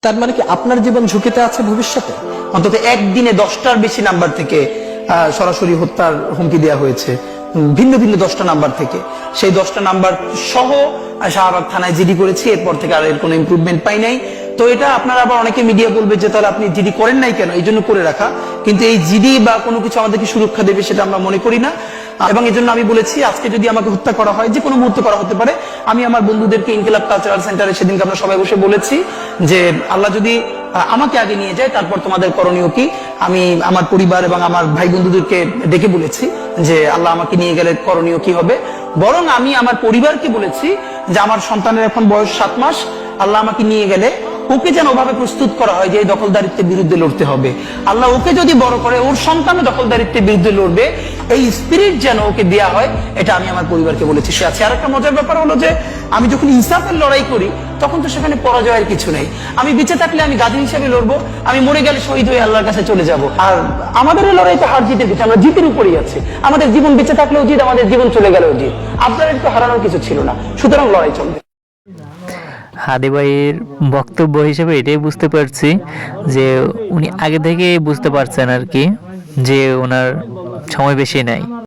তার মানে কি আপনার জীবন ঝুঁকিতে আছে ভবিষ্যতে? অন্তত একদিনে 10টার বেশি নাম্বার থেকে সরাসরি হত্যার হুমকি দেওয়া হয়েছে, ভিন্ন ভিন্ন 10টা নাম্বার থেকে। সেই 10টা নাম্বার সহ শাহবাগ থানায় জিডি করেছি, এরপর থেকে আর এর কোনো ইমপ্রুভমেন্ট পাই নাই। তো এটা আপনারা আবার অনেকে মিডিয়া বলবে যে তাহলে আপনি জিডি করেন নাই কেন, এই জন্য করে রাখা। কিন্তু এই জিডি বা কোনো কিছু আমাদেরকে সুরক্ষা দেবে সেটা আমরা মনে করি না। এবং এই জন্য আমি বলেছি আজকে যদি আমাকে হত্যা করা হয়, যে কোনো মুহূর্তে করা হতে পারে। আমি আমার বন্ধুদেরকে ইনকিলাব কালচারাল সেন্টারে সেদিনকে আমরা সবাই বসে বলেছি যে আল্লাহ যদি আমাকে আগে নিয়ে যায় তারপর তোমাদের করণীয় কি। আমি আমার পরিবার এবং আমার ভাই বন্ধুদেরকে ডেকে বলেছি যে আল্লাহ আমাকে নিয়ে গেলে করণীয় কি হবে। বরং আমি আমার পরিবারকে বলেছি যে আমার সন্তানের এখন বয়স 7 মাস, আল্লাহ আমাকে নিয়ে গেলে ওকে যেন ওভাবে প্রস্তুত করা হয় যে এই দখলদারিত্বের বিরুদ্ধে লড়তে হবে। আল্লাহ ওকে যদি বড় করে ওর সন্তানও দখলদারিত্বের বিরুদ্ধে লড়বে, এই স্পিরিট যেন ওকে দেয়া হয়, এটা আমি আমার পরিবারকে বলেছি। সে আছে। আর একটা মজার ব্যাপার হলো যে আমি যখন ইনসাফের লড়াই করি তখন তো সেখানে পরাজয়ের কিছু নেই। আমি বেঁচে থাকলে আমি গাজী হিসেবে লড়বো, আমি মরে গেলে শহীদ হয়ে আল্লাহর কাছে চলে যাব। আর আমাদের এই লড়াই তো হার জিতের কিছু, আমরা জিতের উপরেই আছি। আমাদের জীবন বেঁচে থাকলেও জিত, আমাদের জীবন চলে গেলেও জিত। আপনাদের তো হারানোর কিছু ছিল না, সুতরাং লড়াই চলবে। হাদি ভাইয়ের বক্তব্য হিসেবে এটাই বুঝতে পারছি যে উনি আগে থেকে বুঝতে পারছেন আর কি, যে ওনার সময় বেশি নাই।